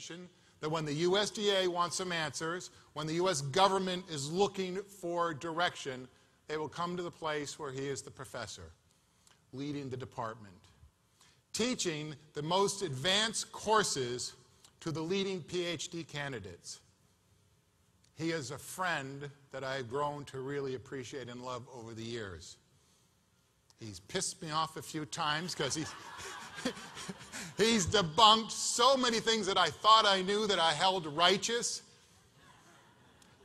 information, that when the USDA wants some answers, when the US government is looking for direction, they will come to the place where he is the professor, leading the department, teaching the most advanced courses to the leading PhD candidates. He is a friend that I've grown to really appreciate and love over the years. He's pissed me off a few times because he's debunked so many things that I thought I knew that I held righteous.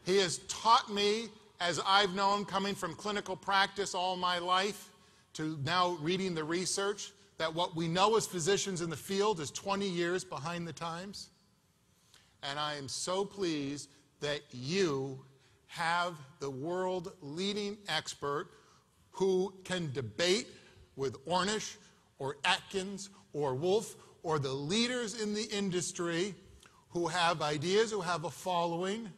He has taught me, as I've known coming from clinical practice all my life to now reading the research, that what we know as physicians in the field is 20 years behind the times. And I am so pleased that you have the world-leading expert who can debate with Ornish or Atkins or Wolf or the leaders in the industry who have ideas, who have a following,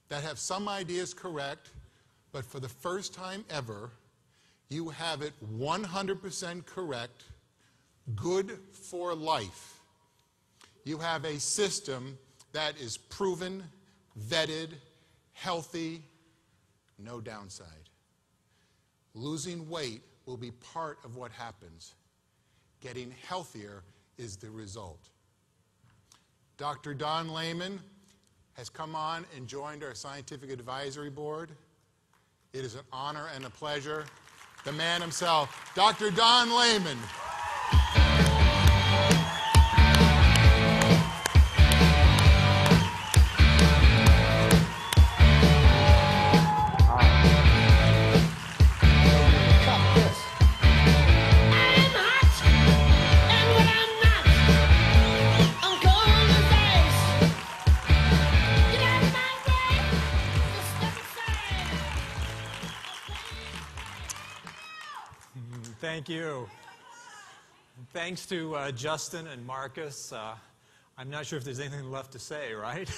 that have some ideas correct, but for the first time ever, you have it 100% correct, good for life. You have a system that is proven, vetted, healthy, no downside. Losing weight will be part of what happens. Getting healthier is the result. Dr. Don Layman has come on and joined our scientific advisory board. It is an honor and a pleasure. The man himself, Dr. Don Layman. Thank you. Thanks to Justin and Marcus. I'm not sure if there's anything left to say, right?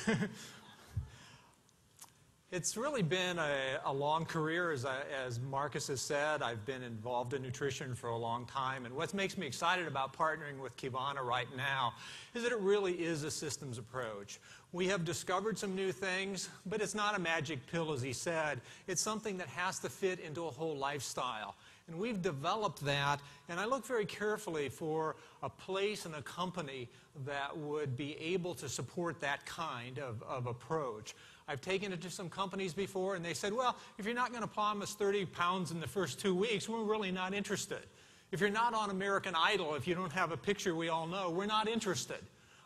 It's really been a long career, as Marcus has said. I've been involved in nutrition for a long time, and what makes me excited about partnering with Qivana right now is that it really is a systems approach. We have discovered some new things, but it's not a magic pill, as he said. It's something that has to fit into a whole lifestyle. And we've developed that, and I look very carefully for a place and a company that would be able to support that kind of approach. I've taken it to some companies before, and they said, well, if you're not going to promise 30 pounds in the first 2 weeks, we're really not interested. If you're not on American Idol, if you don't have a picture we all know, we're not interested.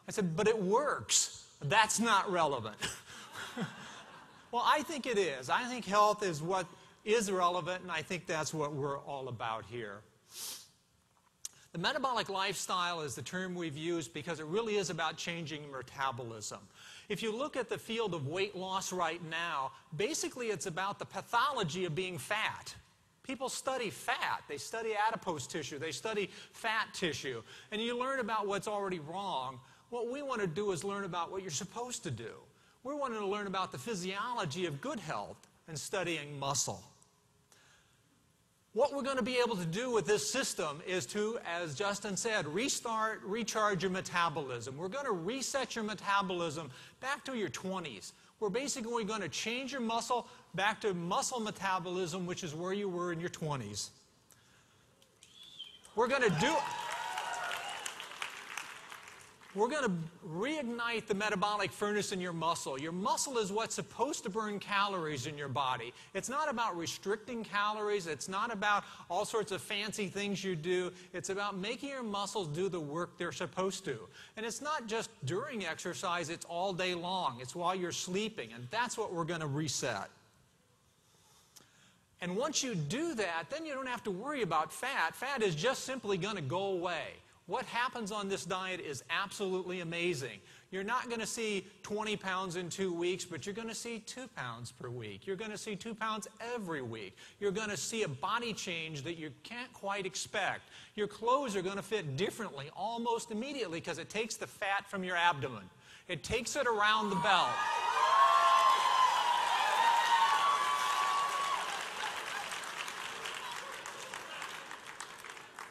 I said, but it works. That's not relevant. Well, I think it is. I think health is what is relevant, and I think that's what we're all about here. The metabolic lifestyle is the term we've used because it really is about changing metabolism. If you look at the field of weight loss right now, basically it's about the pathology of being fat. People study fat. They study adipose tissue. They study fat tissue. And you learn about what's already wrong. What we want to do is learn about what you're supposed to do. We're wanting to learn about the physiology of good health and studying muscle. What we're going to be able to do with this system is to, as Justin said, restart, recharge your metabolism. We're going to reset your metabolism back to your 20s. We're basically going to change your muscle back to muscle metabolism, which is where you were in your 20s. We're going to reignite the metabolic furnace in your muscle. Your muscle is what's supposed to burn calories in your body. It's not about restricting calories. It's not about all sorts of fancy things you do. It's about making your muscles do the work they're supposed to. And it's not just during exercise. It's all day long. It's while you're sleeping. And that's what we're going to reset. And once you do that, then you don't have to worry about fat. Fat is just simply going to go away. What happens on this diet is absolutely amazing. You're not going to see 20 pounds in 2 weeks, but you're going to see 2 pounds per week. You're going to see 2 pounds every week. You're going to see a body change that you can't quite expect. Your clothes are going to fit differently almost immediately because it takes the fat from your abdomen. It takes it around the belt.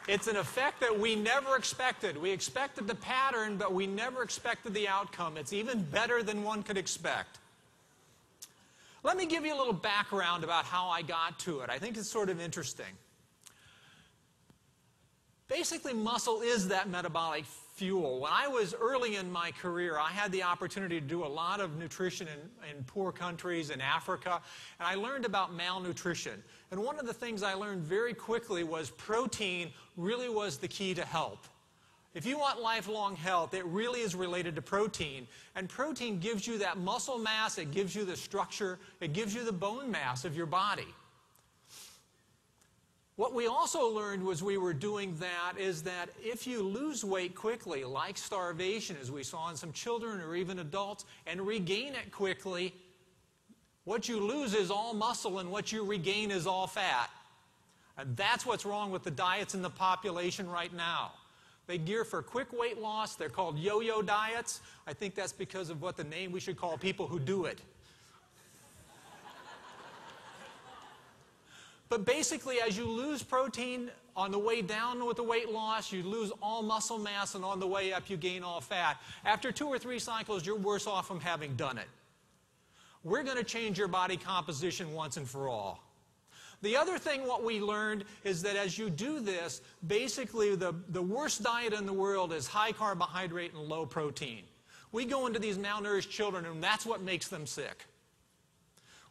It's an effect that we never expected. We expected the pattern, but we never expected the outcome. It's even better than one could expect. Let me give you a little background about how I got to it. I think it's sort of interesting. Basically, muscle is that metabolic fuel. When I was early in my career, I had the opportunity to do a lot of nutrition in poor countries in Africa, and I learned about malnutrition. And one of the things I learned very quickly was protein really was the key to health. If you want lifelong health, it really is related to protein. And protein gives you that muscle mass, it gives you the structure, it gives you the bone mass of your body. What we also learned was we were doing that is that if you lose weight quickly, like starvation, as we saw in some children or even adults, and regain it quickly, what you lose is all muscle and what you regain is all fat. And that's what's wrong with the diets in the population right now. They gear for quick weight loss. They're called yo-yo diets. I think that's because of what the name we should call people who do it. But basically, as you lose protein on the way down with the weight loss, you lose all muscle mass, and on the way up, you gain all fat. After 2 or 3 cycles, you're worse off from having done it. We're going to change your body composition once and for all. The other thing what we learned is that as you do this, basically the worst diet in the world is high carbohydrate and low protein. We go into these malnourished children, and that's what makes them sick.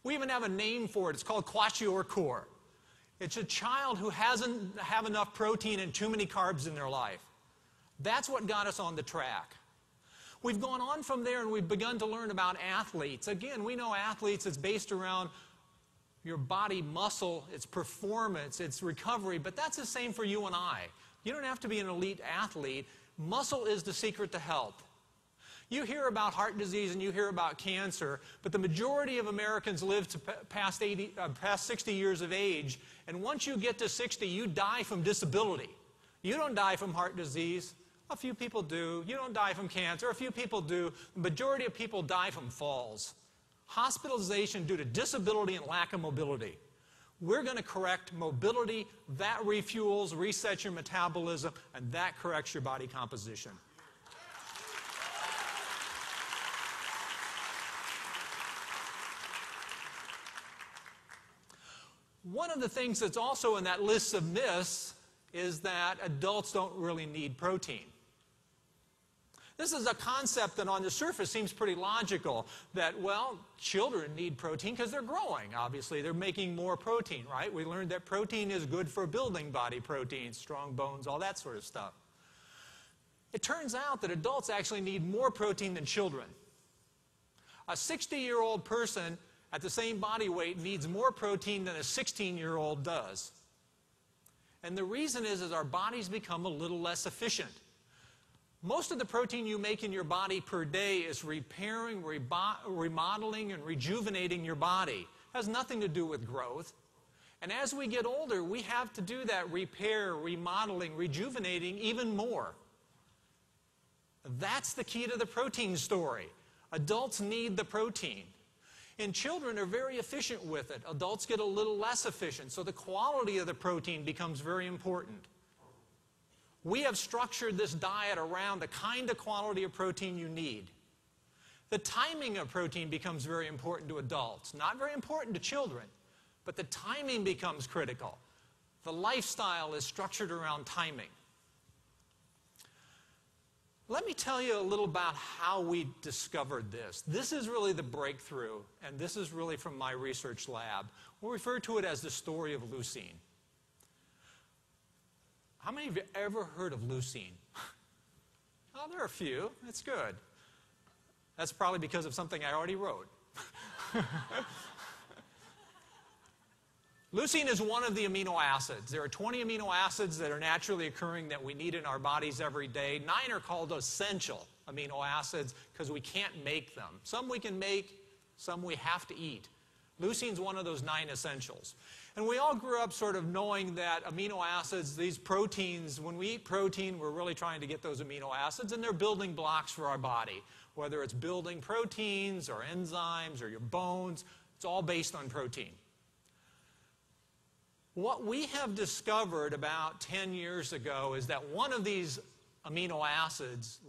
We even have a name for it. It's called kwashiorkor. It's a child who hasn't have enough protein and too many carbs in their life. That's what got us on the track. We've gone on from there and we've begun to learn about athletes. Again, we know athletes, it's based around your body muscle, its performance, its recovery, but that's the same for you and I. You don't have to be an elite athlete. Muscle is the secret to health. You hear about heart disease and you hear about cancer, but the majority of Americans live to past 60 years of age, and once you get to 60, you die from disability. You don't die from heart disease. A few people do. You don't die from cancer. A few people do. The majority of people die from falls. Hospitalization due to disability and lack of mobility. We're going to correct mobility. That refuels, resets your metabolism, and that corrects your body composition. One of the things that's also in that list of myths is that adults don't really need protein. This is a concept that on the surface seems pretty logical, that, well, children need protein because they're growing. Obviously, they're making more protein, right? We learned that protein is good for building body proteins, strong bones, all that sort of stuff. It turns out that adults actually need more protein than children. A 60-year-old person at the same body weight needs more protein than a 16-year-old does. And the reason is our bodies become a little less efficient. Most of the protein you make in your body per day is repairing, remodeling, and rejuvenating your body. It has nothing to do with growth. And as we get older, we have to do that repair, remodeling, rejuvenating even more. That's the key to the protein story. Adults need the protein. And children are very efficient with it. Adults get a little less efficient, so the quality of the protein becomes very important. We have structured this diet around the kind of quality of protein you need. The timing of protein becomes very important to adults, not very important to children, but the timing becomes critical. The lifestyle is structured around timing. Let me tell you a little about how we discovered this. This is really the breakthrough, and this is really from my research lab. We'll refer to it as the story of leucine. How many of you ever heard of leucine? Oh, there are a few. That's good. That's probably because of something I already wrote. Leucine is one of the amino acids. There are 20 amino acids that are naturally occurring that we need in our bodies every day. 9 are called essential amino acids because we can't make them. Some we can make, some we have to eat. Leucine is one of those 9 essentials. And we all grew up sort of knowing that amino acids, these proteins, when we eat protein, we're really trying to get those amino acids, and they're building blocks for our body. Whether it's building proteins or enzymes or your bones, it's all based on protein. What we have discovered about 10 years ago is that one of these amino acids,